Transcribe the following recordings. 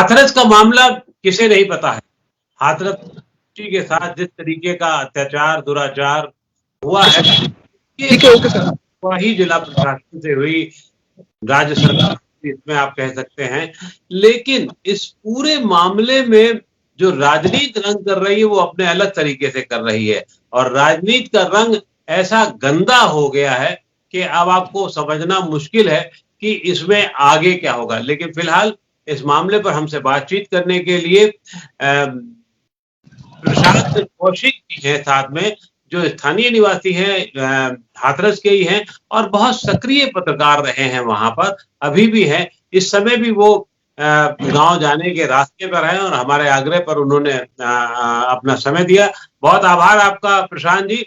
हाथरस का मामला किसे नहीं पता है। हाथरस के साथ जिस तरीके का अत्याचार दुराचार हुआ है, ठीक है, ओके सर। वही जिला प्रशासन से हुई, राज्य सरकार इसमें आप कह सकते हैं। लेकिन इस पूरे मामले में जो राजनीति रंग कर रही है वो अपने अलग तरीके से कर रही है, और राजनीति का रंग ऐसा गंदा हो गया है कि अब आपको समझना मुश्किल है कि इसमें आगे क्या होगा। लेकिन फिलहाल इस मामले पर हमसे बातचीत करने के लिए प्रशांत कौशिक जी हैं साथ में, जो स्थानीय निवासी हैं, हाथरस के ही हैं और बहुत सक्रिय पत्रकार रहे हैं वहां पर, अभी भी हैं। इस समय भी वो गांव जाने के रास्ते पर हैं और हमारे आग्रह पर उन्होंने अपना समय दिया। बहुत आभार आपका प्रशांत जी।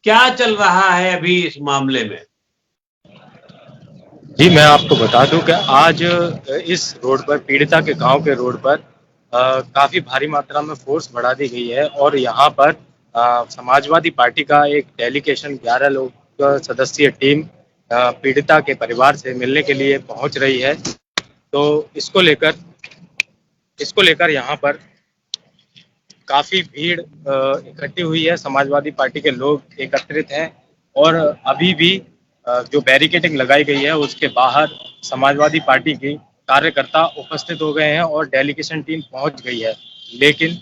क्या चल रहा है अभी इस मामले में? जी, मैं आपको बता दूं कि आज इस रोड पर, पीड़िता के गांव के रोड पर काफी भारी मात्रा में फोर्स बढ़ा दी गई है और यहाँ पर समाजवादी पार्टी का एक डेलीगेशन 11 लोग सदस्यीय टीम पीड़िता के परिवार से मिलने के लिए पहुंच रही है। तो इसको लेकर यहाँ पर काफी भीड़ इकट्ठी हुई है। समाजवादी पार्टी के लोग एकत्रित हैं और अभी भी जो बैरिकेडिंग लगाई गई है उसके बाहर समाजवादी पार्टी की कार्यकर्ता उपस्थित हो गए हैं और डेलीगेशन टीम पहुंच गई है। लेकिन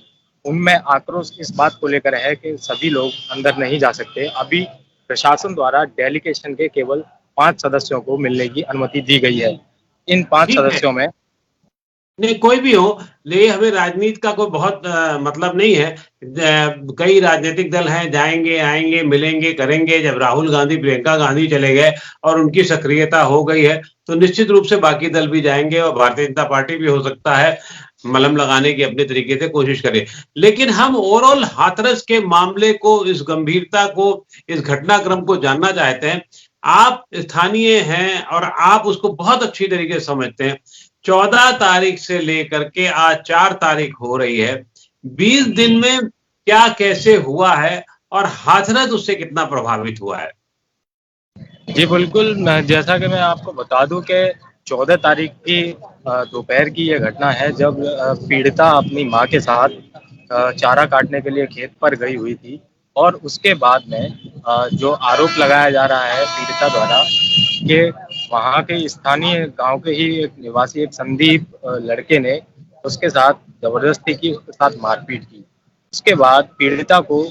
उनमें आक्रोश इस बात को लेकर है कि सभी लोग अंदर नहीं जा सकते। अभी प्रशासन द्वारा डेलीगेशन के केवल 5 सदस्यों को मिलने की अनुमति दी गई है। इन 5 सदस्यों में नहीं, कोई भी हो, ले हमें राजनीति का कोई बहुत मतलब नहीं है। कई राजनीतिक दल हैं, जाएंगे आएंगे मिलेंगे करेंगे। जब राहुल गांधी प्रियंका गांधी चले गए और उनकी सक्रियता हो गई है तो निश्चित रूप से बाकी दल भी जाएंगे और भारतीय जनता पार्टी भी हो सकता है मलहम लगाने की अपने तरीके से कोशिश करे। लेकिन हम ओवरऑल हाथरस के मामले को, इस गंभीरता को, इस घटनाक्रम को जानना चाहते हैं। आप स्थानीय हैं और आप उसको बहुत अच्छी तरीके से समझते हैं। 14 तारीख से लेकर के आज 4 तारीख हो रही है, 20 दिन में क्या कैसे हुआ है और हाथरस उससे कितना प्रभावित हुआ है? जी बिल्कुल, जैसा कि मैं आपको बता दूं कि 14 तारीख की दोपहर की यह घटना है जब पीड़िता अपनी मां के साथ चारा काटने के लिए खेत पर गई हुई थी। और उसके बाद में जो आरोप लगाया जा रहा है पीड़िता द्वारा कि वहां के स्थानीय गांव के ही एक निवासी, एक संदीप लड़के ने उसके साथ जबरदस्ती की, उसके साथ मारपीट की। उसके बाद पीड़िता को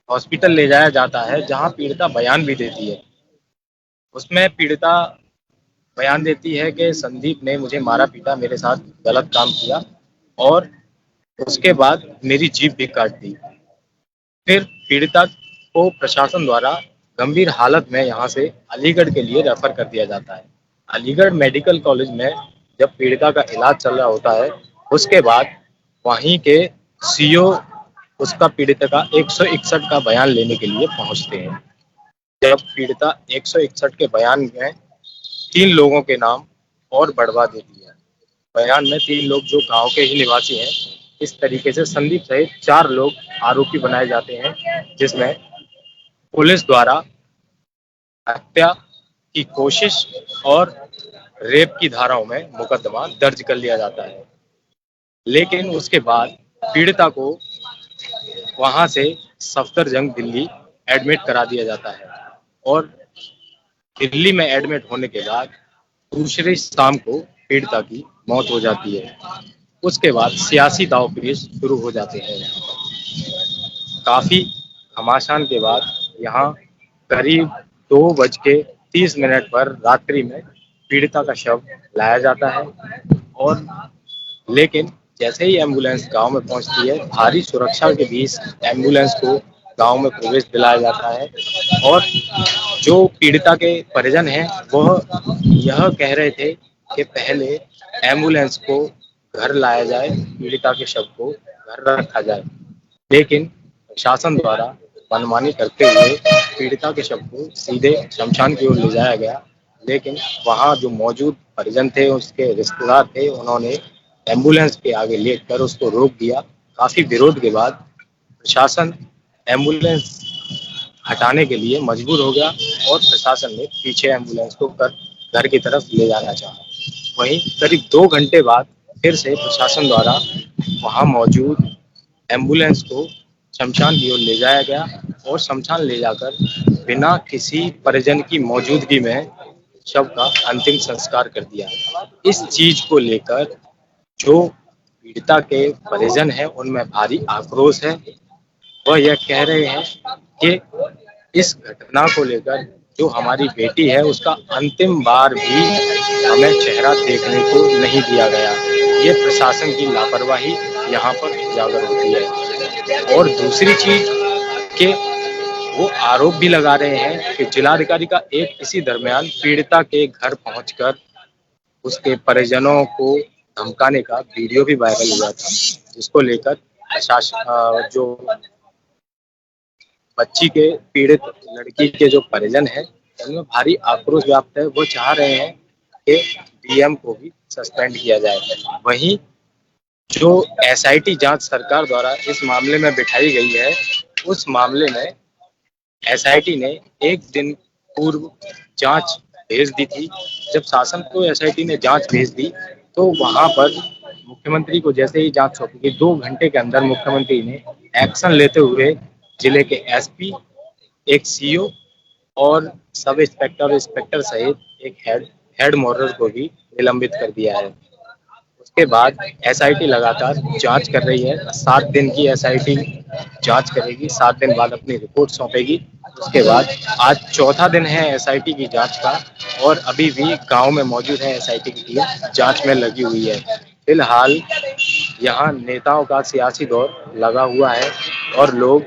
हॉस्पिटल ले जाया जाता है जहां पीड़िता बयान भी देती है। उसमें पीड़िता बयान देती है कि संदीप ने मुझे मारा पीटा, मेरे साथ गलत काम किया और उसके बाद मेरी जीभ भी काट दी। फिर पीड़िता को प्रशासन द्वारा गंभीर हालत में यहाँ से अलीगढ़ के लिए रेफर कर दिया जाता है। अलीगढ़ मेडिकल कॉलेज में जब पीड़िता का इलाज चल रहा होता है उसके बाद वहीं के सीओ उसका, पीड़िता का 161 का बयान लेने के लिए पहुंचते हैं। जब पीड़िता 161 के बयान में 3 लोगों के नाम और बढ़वा देती है। बयान में 3 लोग जो गांव के ही निवासी हैं, इस तरीके से संदीप सहित 4 लोग आरोपी बनाए जाते हैं, जिसमें पुलिस द्वारा हत्या की कोशिश और रेप की धाराओं में मुकदमा दर्ज कर लिया जाता है। लेकिन उसके बाद पीड़िता को वहां से सफदरजंग दिल्ली एडमिट करा दिया जाता है और दिल्ली में एडमिट होने के बाद दूसरी शाम को पीड़िता की मौत हो जाती है। उसके बाद सियासी दांवपेच शुरू हो जाते हैं। काफी घमासान के बाद यहाँ करीब 2:30 पर रात्रि में पीड़िता का शव लाया जाता है और लेकिन जैसे ही एम्बुलेंस गांव में पहुंचती है, भारी सुरक्षा के बीच एम्बुलेंस को गांव में प्रवेश दिलाया जाता है। और जो पीड़िता के परिजन हैं वह यह कह रहे थे कि पहले एम्बुलेंस को घर लाया जाए, पीड़िता के शव को घर रखा जाए। लेकिन प्रशासन द्वारा मनमानी करते हुए पीड़िता के शव को सीधे शमशान की ओर ले जाया गया। लेकिन वहां जो मौजूद परिजन थे, उसके रिश्तेदार थे, उन्होंने एम्बुलेंस के आगे लेकर उसको रोक दिया। काफी विरोध के बाद प्रशासन एम्बुलेंस हटाने के लिए मजबूर हो गया और प्रशासन ने पीछे एम्बुलेंस को घर की तरफ ले जाना चाहा। वहीं करीब 2 घंटे बाद फिर से प्रशासन द्वारा वहाँ मौजूद एम्बुलेंस को शमशान की ओर ले जाया गया और शमशान ले जाकर बिना किसी परिजन की मौजूदगी में शव का अंतिम संस्कार कर दिया। इस चीज को लेकर जो पीड़िता के परिजन हैं उनमें भारी आक्रोश है। वह यह कह रहे हैं कि इस घटना को लेकर जो हमारी बेटी है उसका अंतिम बार भी हमें चेहरा देखने को नहीं दिया गया। ये प्रशासन की लापरवाही यहाँ पर उजागर होती है। और दूसरी चीज कि वो आरोप भी लगा रहे हैं कि जिलाधिकारी का एक इसी दरमियान पीड़िता के घर पहुंचकर उसके परिजनों को धमकाने का वीडियो भी वायरल हुआ था, जिसको लेकर प्रशासन जो बच्ची के पीड़ित लड़की के जो परिजन हैं उनमें भारी आक्रोश व्याप्त है। वो चाह रहे हैं कि डीएम को भी सस्पेंड किया जाए। वहीं जो एसआईटी जांच सरकार द्वारा इस मामले में बिठाई गई है, उस मामले में एसआईटी ने एक दिन पूर्व जांच भेज दी थी। जब शासन को एसआईटी ने जांच भेज दी तो वहां पर मुख्यमंत्री को जैसे ही जांच सौंपी गई, 2 घंटे के अंदर मुख्यमंत्री ने एक्शन लेते हुए जिले के एसपी, एक सीओ और सब इंस्पेक्टर और इंस्पेक्टर सहित एक हेड मोरर को भी निलंबित कर दिया है। उसके बाद एसआईटी लगातार जांच कर रही है। 7 दिन की एसआईटी जांच करेगी, 7 दिन बाद अपनी रिपोर्ट सौंपेगी। उसके बाद आज चौथा दिन है एसआईटी की जांच का और अभी भी गांव में मौजूद है एसआईटी की टीम, जांच में लगी हुई है। फिलहाल यहाँ नेताओं का सियासी दौर लगा हुआ है और लोग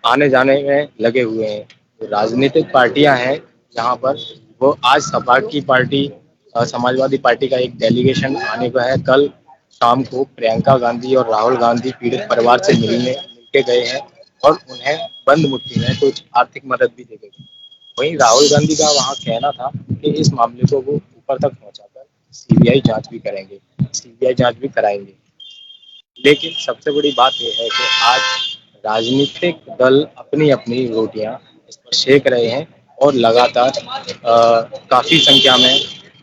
आने जाने में लगे हुए हैं। तो राजनीतिक पार्टियां हैं यहाँ पर, वो आज सपा की पार्टी, समाजवादी पार्टी का एक डेलीगेशन आने का है। कल शाम को प्रियंका गांधी और राहुल गांधी पीड़ित परिवार से मिलके गए हैं और उन्हें बंद मुट्ठी में कुछ आर्थिक मदद भी दे गई। वहीं राहुल गांधी का वहाँ कहना था कि इस मामले को वो ऊपर तक पहुंचाकर सीबीआई जांच भी करेंगे, सीबीआई जांच भी कराएंगे। लेकिन सबसे बड़ी बात यह है कि आज राजनीतिक दल अपनी अपनी रोटियां इस पर सेक रहे हैं और लगातार काफी संख्या में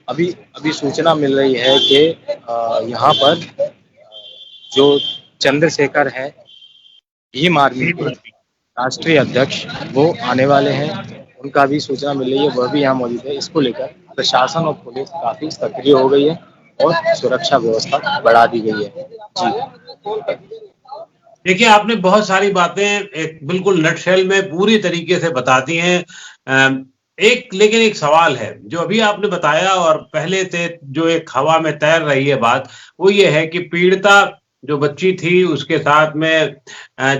अभी सूचना मिल रही है कि यहाँ पर जो चंद्रशेखर है भीम आर्मी के राष्ट्रीय अध्यक्ष वो आने वाले हैं। उनका भी सूचना मिल रही है, वह भी यहाँ मौजूद है। इसको लेकर प्रशासन और पुलिस काफी सक्रिय हो गई है और सुरक्षा व्यवस्था बढ़ा दी गई है। जी देखिए, आपने बहुत सारी बातें एक बिल्कुल नटशेल में पूरी तरीके से बता दी हैं। लेकिन एक सवाल है जो अभी आपने बताया और पहले से जो एक हवा में तैर रही है बात, वो ये है कि पीड़िता जो बच्ची थी उसके साथ में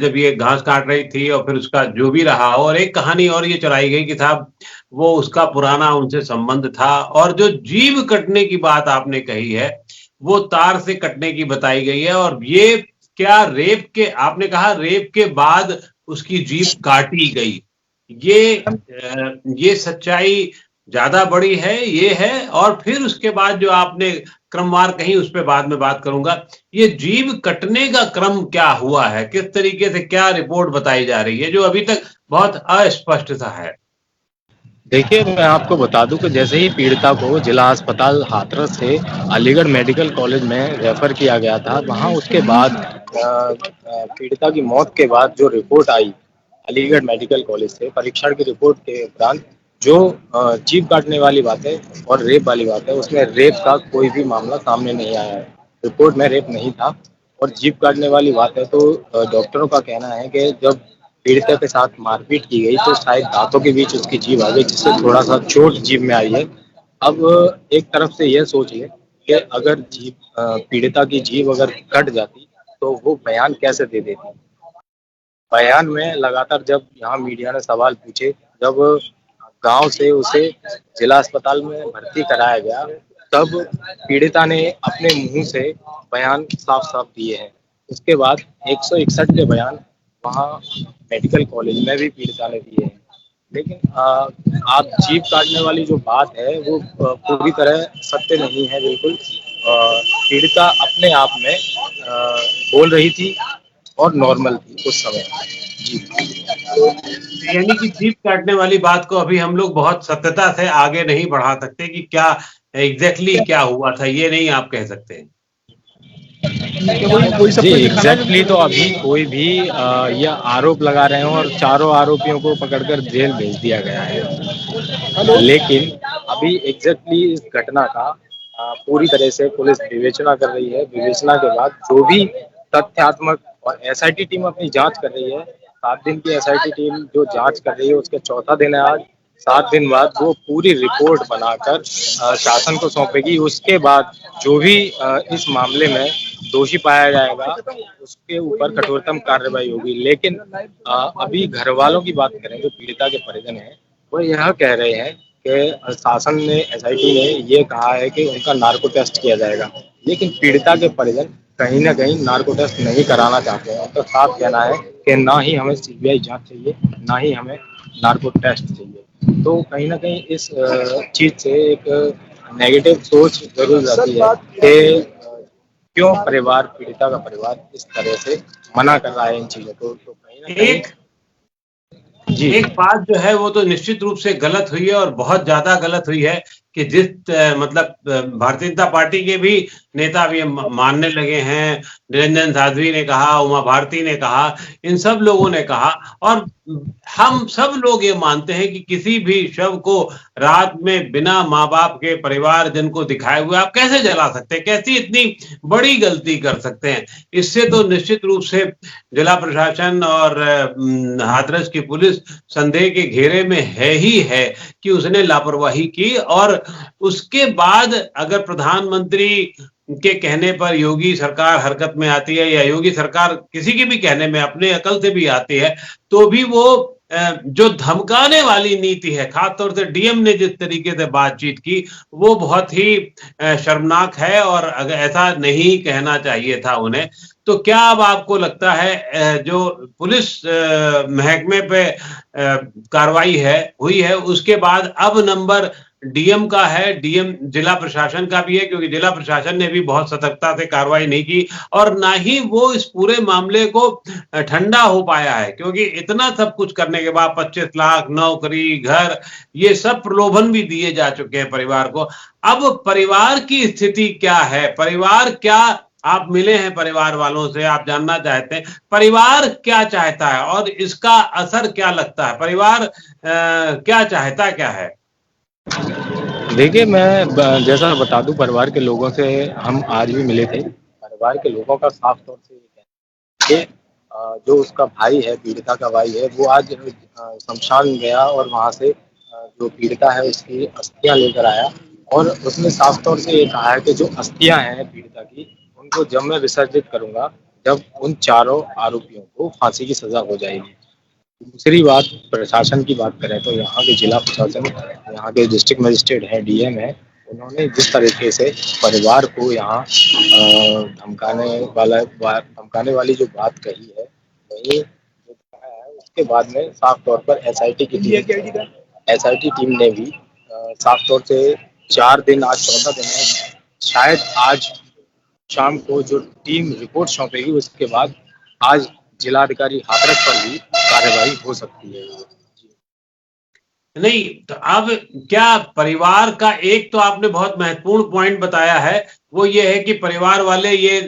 जब ये घास काट रही थी और फिर उसका जो भी रहा, और एक कहानी और ये चलाई गई कि साहब वो उसका पुराना उनसे संबंध था, और जो जीभ कटने की बात आपने कही है वो तार से कटने की बताई गई है। और ये क्या रेप के, आपने कहा रेप के बाद उसकी जीभ काटी गई, ये सच्चाई ज्यादा बड़ी है ये है। और फिर उसके बाद जो आपने क्रमवार कहीं उस पर बाद में बात करूंगा, ये जीभ कटने का क्रम क्या हुआ है, किस तरीके से क्या रिपोर्ट बताई जा रही है जो अभी तक बहुत अस्पष्ट सा है। देखिए, मैं आपको बता दूं कि जैसे ही पीड़िता को जिला अस्पताल हाथरस से अलीगढ़ मेडिकल कॉलेज में रेफर किया गया था, वहां उसके बाद पीड़िता की मौत के बाद जो रिपोर्ट आई अलीगढ़ मेडिकल कॉलेज से, परीक्षण की रिपोर्ट के उपरांत जो जीभ काटने वाली बात है और रेप वाली बात है, उसमें रेप का कोई भी मामला सामने नहीं आया है। रिपोर्ट में रेप नहीं था। और जीभ काटने वाली बात है तो डॉक्टरों का कहना है कि जब पीड़िता के साथ मारपीट की गई तो शायद दांतों के बीच उसकी जीभ आ गई, जिससे थोड़ा सा चोट जीभ में आई है। अब एक तरफ से यह सोच ले कि अगर जीभ पीड़िता की जीभ अगर कट जाती तो वो बयान कैसे दे देती। बयान में लगातार जब यहाँ मीडिया ने सवाल पूछे, जब गांव से उसे जिला अस्पताल में भर्ती कराया गया, तब पीड़िता ने अपने मुंह से बयान साफ साफ दिए हैं। उसके बाद 161 के बयान वहाँ मेडिकल कॉलेज में भी पीड़िता ने दिए हैं। लेकिन आप जीभ काटने वाली जो बात है वो पूरी तरह सत्य नहीं है। बिल्कुल पीड़िता अपने आप में बोल रही थी और नॉर्मल थी उस समय। जी, यानी कि जीभ काटने वाली बात को अभी हम लोग बहुत सत्यता से आगे नहीं बढ़ा सकते कि क्या एग्जैक्टली क्या हुआ था, ये नहीं आप कह सकते। वही सब जी कुछ दिखाना है एग्जैक्टली। तो अभी कोई भी यह आरोप लगा रहे हो और चारों आरोपियों को पकड़कर जेल भेज दिया गया है, लेकिन अभी एग्जैक्टली इस घटना का पूरी तरह से पुलिस विवेचना कर रही है। विवेचना के बाद जो भी तथ्यात्मक, और एसआईटी टीम अपनी जांच कर रही है। 7 दिन की एसआईटी टीम जो जांच कर रही है उसके चौथा दिन है आज। 7 दिन बाद वो पूरी रिपोर्ट बनाकर शासन को सौंपेगी। उसके बाद जो भी इस मामले में दोषी पाया जाएगा उसके ऊपर कठोरतम कार्रवाई होगी। लेकिन अभी घर वालों की बात करें, जो पीड़िता के परिजन हैं, वो यह कह रहे हैं कि शासन ने, एसआईटी ने ये कहा है कि उनका नार्को टेस्ट किया जाएगा, लेकिन पीड़िता के परिजन कहीं ना कहीं नार्को टेस्ट नहीं कराना चाहते हैं। उनका साफ कहना है कि ना ही हमें सीबीआई जांच चाहिए, ना ही हमें नार्को टेस्ट चाहिए। तो कहीं ना कहीं इस चीज से एक नेगेटिव सोच जरूर रहती है कि क्यों परिवार, पीड़िता का परिवार इस तरह से मना कर रहा है इन चीजों को। तो कहीं ना कहीं एक जी एक बात जो है वो तो निश्चित रूप से गलत हुई है और बहुत ज्यादा गलत हुई है कि जिस मतलब भारतीय जनता पार्टी के भी नेता भी मानने लगे हैं। निरंजन साध्वी ने कहा, उमा भारती ने कहा, इन सब लोगों ने कहा, और हम सब लोग ये मानते हैं कि किसी भी शव को रात में बिना माँ बाप के, परिवारजन को दिखाए हुए आप कैसे जला सकते हैं? कैसी इतनी बड़ी गलती कर सकते हैं? इससे तो निश्चित रूप से जिला प्रशासन और हाथरस की पुलिस संदेह के घेरे में है ही है कि उसने लापरवाही की। और उसके बाद अगर प्रधानमंत्री के कहने पर योगी सरकार हरकत में आती है, या योगी सरकार किसी के भी कहने में अपने अकल से भी आती है, तो भी वो जो धमकाने वाली नीति है, खासतौर से डीएम ने जिस तरीके से बातचीत की, वो बहुत ही शर्मनाक है और अगर ऐसा नहीं कहना चाहिए था उन्हें। तो क्या अब आपको लगता है जो पुलिस महकमे पे कार्रवाई है हुई है, उसके बाद अब नंबर डीएम का है, डीएम जिला प्रशासन का भी है, क्योंकि जिला प्रशासन ने भी बहुत सतर्कता से कार्रवाई नहीं की और ना ही वो इस पूरे मामले को ठंडा हो पाया है, क्योंकि इतना सब कुछ करने के बाद 25 लाख नौकरी, घर, ये सब प्रलोभन भी दिए जा चुके हैं परिवार को। अब परिवार की स्थिति क्या है? परिवार क्या, आप मिले हैं परिवार वालों से, आप जानना चाहते हैं परिवार क्या चाहता है और इसका असर क्या लगता है? परिवार क्या चाहता क्या है? देखिए, मैं जैसा बता दूं, परिवार के लोगों से हम आज भी मिले थे। परिवार के लोगों का साफ तौर से ये कहना है कि जो उसका भाई है, पीड़िता का भाई है, वो आज शमशान गया और वहाँ से जो पीड़िता है उसकी अस्थियां लेकर आया। और उसने साफ तौर से ये कहा है कि जो अस्थियां हैं पीड़िता की, उनको जब मैं विसर्जित करूंगा, जब उन चारों आरोपियों को फांसी की सजा हो जाएगी। दूसरी बात, प्रशासन की बात करें तो यहाँ के जिला प्रशासन, यहाँ के डिस्ट्रिक्ट मजिस्ट्रेट है, डीएम है, उन्होंने जिस तरीके से परिवार को यहाँ धमकाने वाली जो बात कही है, वही जो कहा है, उसके बाद में साफ तौर पर एसआईटी टीम ने भी साफ तौर से 4 दिन, आज चौथा दिन है, शायद आज शाम को जो टीम रिपोर्ट सौंपेगी उसके बाद आज जिलाधिकारी हाथरस पर भी कार्यवाही हो सकती है। नहीं, तो अब क्या परिवार का, एक तो आपने बहुत महत्वपूर्ण पॉइंट बताया है, वो ये है कि परिवार वाले ये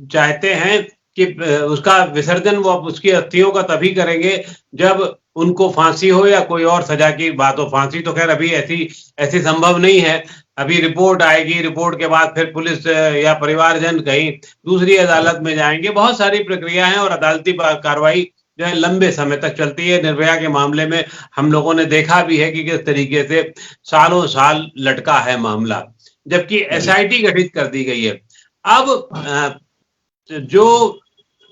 चाहते हैं कि उसका विसर्जन वो उसकी अस्थियों का तभी करेंगे जब उनको फांसी हो या कोई और सजा की बात हो। फांसी तो खैर अभी ऐसी संभव नहीं है, अभी रिपोर्ट आएगी, रिपोर्ट के बाद फिर पुलिस या परिवारजन कहीं दूसरी अदालत में जाएंगे। बहुत सारी प्रक्रिया है और अदालती कार्रवाई जो है लंबे समय तक चलती है। निर्भया के मामले में हम लोगों ने देखा भी है कि किस तरीके से सालों साल लटका है मामला, जबकि एसआईटी गठित कर दी गई है। अब जो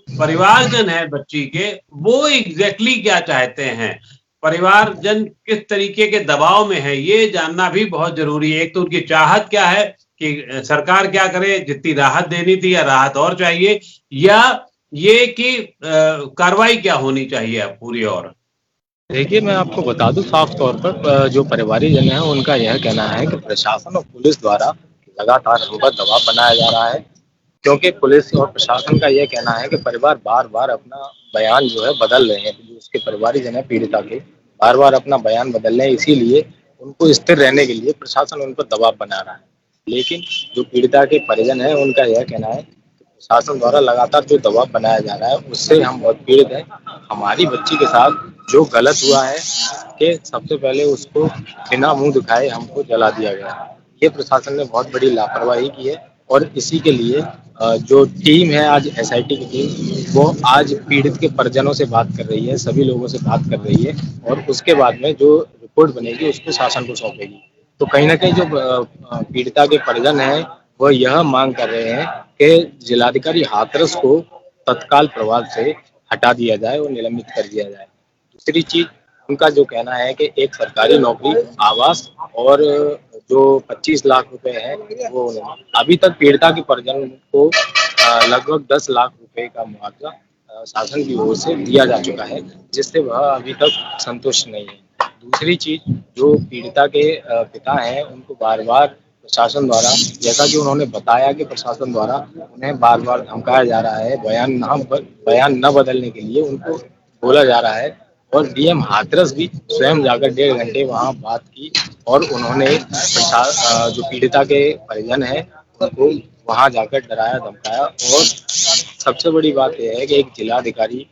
परिवारजन है बच्ची के, वो एग्जैक्टली क्या चाहते हैं, परिवारजन किस तरीके के दबाव में है, ये जानना भी बहुत जरूरी है। एक तो उनकी चाहत क्या है कि सरकार क्या करे, जितनी राहत देनी थी या राहत और चाहिए, या ये कि कार्रवाई क्या होनी चाहिए अब पूरी। और देखिए, मैं आपको बता दूं, साफ तौर पर जो परिवारीजन है उनका यह कहना है कि प्रशासन और पुलिस द्वारा लगातार हम पर दबाव बनाया जा रहा है, क्योंकि पुलिस और प्रशासन का यह कहना है कि परिवार बार बार अपना बयान जो है बदल रहे हैं। जो उसके परिवारीजन है पीड़िता के, बार बार अपना बयान बदल रहे हैं, इसीलिए उनको स्थिर रहने के लिए प्रशासन उन पर दबाव बना रहा है। लेकिन जो पीड़िता के परिजन है उनका यह कहना है कि शासन द्वारा लगातार जो दबाव बनाया जा रहा है उससे हम बहुत पीड़ित हैं। हमारी बच्ची के साथ जो गलत हुआ है कि सबसे पहले उसको बिना मुंह दिखाए हमको जला दिया गया। ये प्रशासन ने बहुत बड़ी लापरवाही की है और इसी के लिए जो टीम है आज एसआईटी की टीम वो आज पीड़ित के परिजनों से बात कर रही है, सभी लोगों से बात कर रही है और उसके बाद में जो रिपोर्ट बनेगी उसको शासन को सौंपेगी। तो कहीं न कहीं जो पीड़िता के परिजन हैं वो यह मांग कर रहे हैं कि जिलाधिकारी हाथरस को तत्काल प्रभाव से हटा दिया जाए और निलंबित कर दिया जाए। दूसरी चीज उनका जो कहना है कि एक सरकारी नौकरी, आवास और जो 25 लाख रुपए है वो अभी तक पीड़िता के परिजन को लगभग 10 लाख रुपए का मुआवजा शासन की ओर से दिया जा चुका है, जिससे वह अभी तक संतुष्ट नहीं है। दूसरी चीज जो पीड़िता के पिता हैं उनको बार बार प्रशासन द्वारा, जैसा कि उन्होंने बताया कि प्रशासन द्वारा उन्हें बार बार धमकाया जा रहा है, बयान न बदलने के लिए उनको बोला जा रहा है और डीएम हाथरस भी स्वयं जाकर 1.5 घंटे वहां बात की और उन्होंने जो पीड़िता के परिजन हैं उनको वहां जाकर डराया धमकाया। और सबसे बड़ी बात यह है कि एक जिलाधिकारी,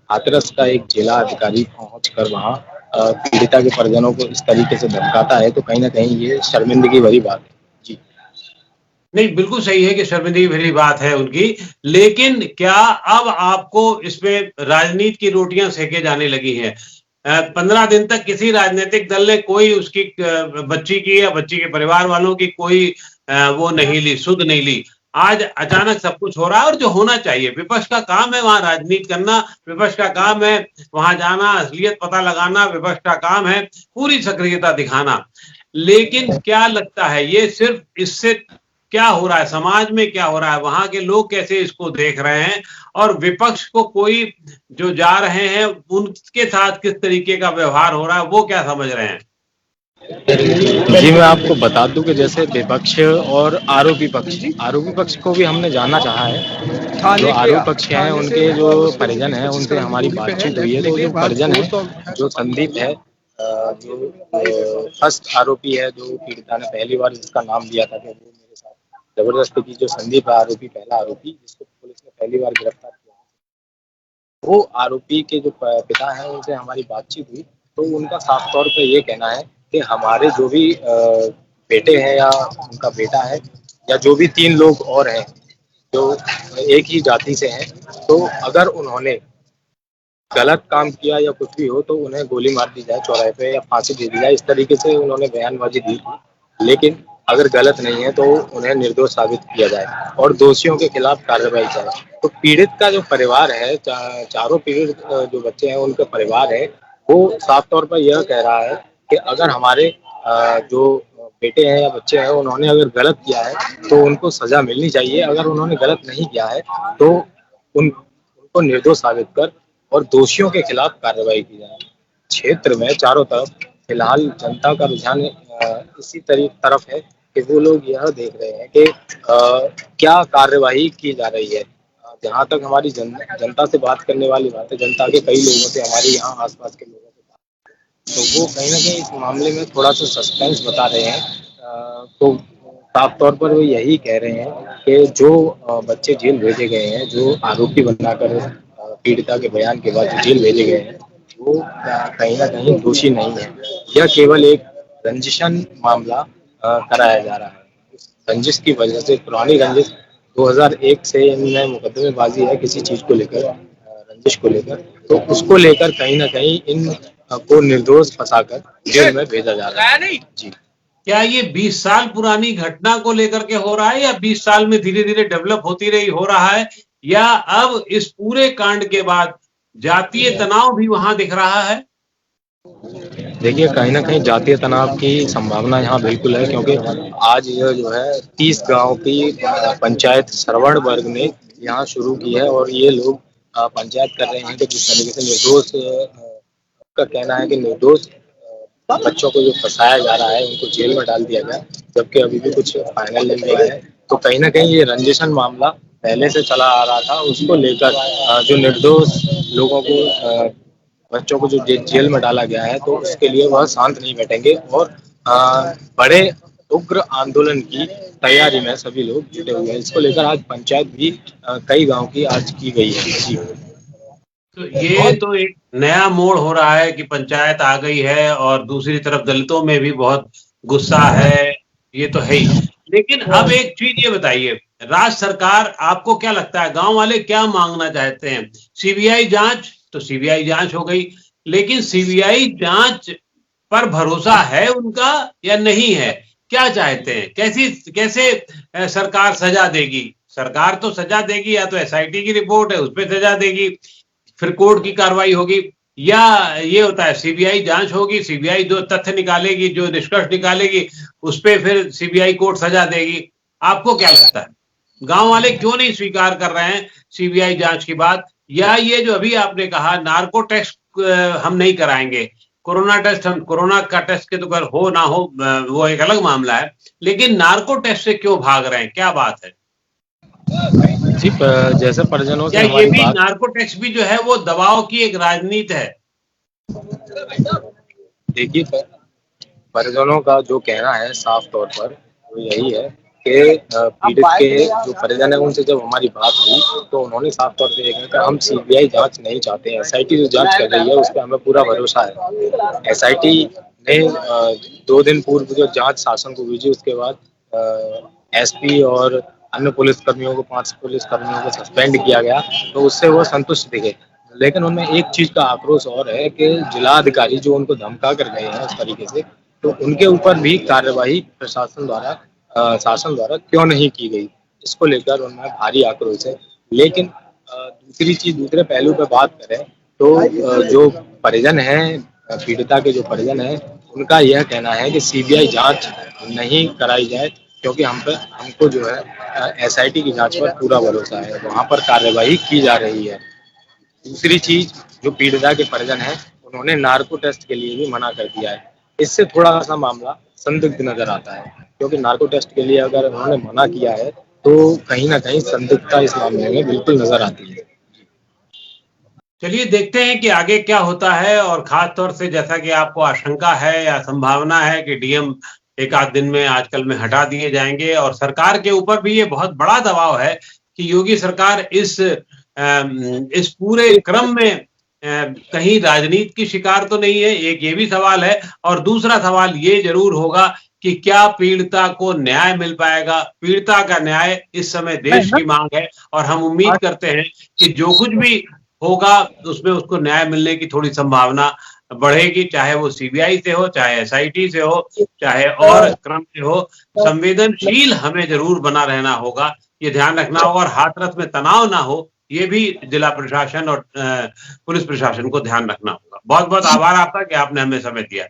हाथरस का एक जिला अधिकारी पहुंच कर वहाँ पीड़िता के परिजनों को इस तरीके से धमकाता है तो कहीं ना कहीं ये शर्मिंदगी भरी बात है। जी नहीं, बिल्कुल सही है कि शर्मिंदगी भरी बात है उनकी, लेकिन क्या अब आपको इसमें राजनीति की रोटियां सेके जाने लगी हैं? 15 दिन तक किसी राजनीतिक दल ने कोई उसकी बच्ची की या बच्ची के परिवार वालों की कोई वो नहीं ली, सुध नहीं ली। आज अचानक सब कुछ हो रहा है और जो होना चाहिए, विपक्ष का काम है वहां राजनीति करना, विपक्ष का काम है वहां जाना, असलियत पता लगाना, विपक्ष का काम है पूरी सक्रियता दिखाना। लेकिन क्या लगता है ये सिर्फ इससे क्या हो रहा है, समाज में क्या हो रहा है, वहां के लोग कैसे इसको देख रहे हैं और विपक्ष को कोई जो जा रहे हैं उनके साथ किस तरीके का व्यवहार हो रहा है वो क्या समझ रहे हैं? जी, मैं आपको बता दूं कि जैसे विपक्ष और आरोपी पक्ष को भी हमने जानना चाहा है। जो आरोपी पक्ष हैं उनके जो परिजन हैं उनसे हमारी बातचीत हुई है तो जो परिजन है, जो संदीप है, जो फर्स्ट आरोपी है, जो पीड़िता ने पहली बार जिसका नाम लिया था कि वो मेरे साथ जबरदस्ती की, जो संदीप है आरोपी, पहला आरोपी जिसको पुलिस ने पहली बार गिरफ्तार किया, वो आरोपी के जो पिता हैं उनसे हमारी बातचीत हुई तो उनका साफ तौर पे ये कहना है कि हमारे जो भी बेटे हैं या उनका बेटा है या जो भी 3 लोग और हैं जो एक ही जाति से हैं, तो अगर उन्होंने गलत काम किया या कुछ भी हो तो उन्हें गोली मार दी जाए चौराहे पे या फांसी दे दी जाए, इस तरीके से उन्होंने बयानबाजी दी थी। लेकिन अगर गलत नहीं है तो उन्हें निर्दोष साबित किया जाए और दोषियों के खिलाफ कार्रवाई जाए। तो पीड़ित का जो परिवार है, चारों पीड़ित जो बच्चे हैं उनका परिवार है, वो साफ तौर पर यह कह रहा है कि अगर हमारे जो बेटे हैं या बच्चे हैं उन्होंने अगर गलत किया है तो उनको सजा मिलनी चाहिए, अगर उन्होंने गलत नहीं किया है तो उनको निर्दोष साबित कर और दोषियों के खिलाफ कार्रवाई की जाए। क्षेत्र में चारों तरफ फिलहाल जनता का रुझान इसी तरफ है कि वो लोग यह देख रहे हैं कि क्या कार्रवाई की जा रही है। जहाँ तक हमारी जनता से बात करने वाली बात है, जनता के कई लोगों से, हमारे यहाँ आसपास के लोगों से बात, तो वो कहीं ना कहीं इस मामले में थोड़ा सा सस्पेंस बता रहे हैं। तो साफ तौर पर वो यही कह रहे हैं कि जो बच्चे जेल भेजे गए हैं, जो आरोपी बनाकर पीड़िता के बयान के बाद जो जेल भेजे गए हैं, वो कहीं ना कहीं दोषी नहीं है। यह केवल एक रंजिशन मामला कराया जा रहा है। रंजिश की वजह से, पुरानी रंजिश 2001 से इनमें मुकदमेबाजी है किसी चीज को लेकर, रंजिश को लेकर, तो उसको लेकर कहीं ना कहीं इन को निर्दोष फंसाकर जेल में भेजा जा रहा है। जी, क्या ये 20 साल पुरानी घटना को लेकर के हो रहा है या 20 साल में धीरे धीरे डेवलप होती रही हो रहा है, या अब इस पूरे कांड के बाद जातीय तनाव भी वहां दिख रहा है? देखिए कहीं ना कहीं जातीय तनाव की संभावना यहाँ बिल्कुल है, क्योंकि आज यह जो है 30 गांव की पंचायत श्रवण वर्ग ने यहाँ शुरू की है और ये लोग पंचायत कर रहे हैं कि जिस तरीके से निर्दोष का कहना है कि निर्दोष बच्चों को जो फंसाया जा रहा है उनको जेल में डाल दिया गया, जबकि अभी भी कुछ फाइनल नहीं हुआ है। तो कहीं ना कहीं ये रंजिशन मामला पहले से चला आ रहा था, उसको लेकर जो निर्दोष लोगों को बच्चों को जो जेल में डाला गया है तो उसके लिए वह शांत नहीं बैठेंगे और बड़े उग्र आंदोलन की तैयारी में सभी लोग जुटे हुए हैं। इसको लेकर आज पंचायत भी कई गांव की आज की गई है। जी तो ये तो एक नया मोड़ हो रहा है कि पंचायत आ गई है और दूसरी तरफ दलितों में भी बहुत गुस्सा है, ये तो है ही। लेकिन अब एक चीज ये बताइए, राज्य सरकार आपको क्या लगता है गांव वाले क्या मांगना चाहते हैं? सीबीआई जांच तो सीबीआई जांच हो गई, लेकिन सीबीआई जांच पर भरोसा है उनका या नहीं है? क्या चाहते हैं? कैसे सरकार सजा देगी? सरकार तो सजा देगी या तो एसआईटी की रिपोर्ट है उस पर सजा देगी, फिर कोर्ट की कार्रवाई होगी, या ये होता है सीबीआई जांच होगी, सीबीआई जो तथ्य निकालेगी, जो निष्कर्ष निकालेगी, उस पर फिर सीबीआई कोर्ट सजा देगी। आपको क्या लगता है गांव वाले क्यों नहीं स्वीकार कर रहे हैं सीबीआई जांच की बात? या ये जो अभी आपने कहा नार्को टेस्ट हम नहीं कराएंगे, कोरोना टेस्ट, हम कोरोना का टेस्ट के तो अगर हो ना हो वो एक अलग मामला है, लेकिन नार्को टेस्ट से क्यों भाग रहे हैं, क्या बात है? जी, जैसे परिजनों से क्या ये हमारी भी बात, नार्को टेस्ट भी जो है वो दबाव की एक राजनीति है? देखिए परिजनों का जो कहना है साफ तौर पर वो यही है कि पीड़ित के जो परिजन है उनसे जब हमारी बात हुई तो उन्होंने साफ तौर पे कहा कि हम सीबीआई जांच नहीं चाहते हैं, एसआईटी जो जांच कर रही है उस पर हमें पूरा भरोसा है। एसआईटी ने 2 दिन पूर्व जो जांच शासन को भेजी उसके बाद एसपी और अन्य पुलिस कर्मियों को 5 पुलिस कर्मियों को सस्पेंड किया गया, तो उससे वो संतुष्ट दिखे। लेकिन उनमें एक चीज का आक्रोश और है कि जिलाधिकारी जो उनको धमका कर गए हैं उस तरीके से, तो उनके ऊपर भी कार्यवाही प्रशासन द्वारा शासन द्वारा क्यों नहीं की गई, इसको लेकर उनमें भारी आक्रोश है। लेकिन दूसरी चीज, दूसरे पहलू पे बात करें तो जो परिजन हैं, पीड़िता के जो परिजन हैं, उनका यह कहना है कि सीबीआई जांच नहीं कराई जाए क्योंकि हमको जो है एसआईटी की जांच पर पूरा भरोसा है, वहां पर कार्यवाही की जा रही है। दूसरी चीज, जो पीड़िता के परिजन हैं उन्होंने नार्को टेस्ट के लिए भी मना कर दिया है। इससे थोड़ा सा मामला संदिग्ध नजर आता है, क्योंकि नार्को टेस्ट के लिए अगर उन्होंने मना किया है तो कहीं ना कहीं संदिग्धता इस मामले में बिल्कुल नजर आती है। चलिए देखते हैं कि आगे क्या होता है, और खास तौर से जैसा कि आपको आशंका है या संभावना है कि डीएम एक आध दिन में आजकल में हटा दिए जाएंगे, और सरकार के ऊपर भी ये बहुत बड़ा दबाव है कि योगी सरकार इस पूरे क्रम में कहीं राजनीति की शिकार तो नहीं है, एक ये भी सवाल है। और दूसरा सवाल ये जरूर होगा कि क्या पीड़िता को न्याय मिल पाएगा? पीड़िता का न्याय इस समय देश की मांग है, और हम उम्मीद करते हैं कि जो कुछ भी होगा उसमें उसको न्याय मिलने की थोड़ी संभावना बढ़ेगी, चाहे वो सीबीआई से हो, चाहे एसआईटी से हो, चाहे और क्रम से हो। संवेदनशील हमें जरूर बना रहना होगा, ये ध्यान रखना होगा, और हाथरस में तनाव ना हो ये भी जिला प्रशासन और पुलिस प्रशासन को ध्यान रखना होगा। बहुत बहुत आभार आपका कि आपने हमें समय दिया।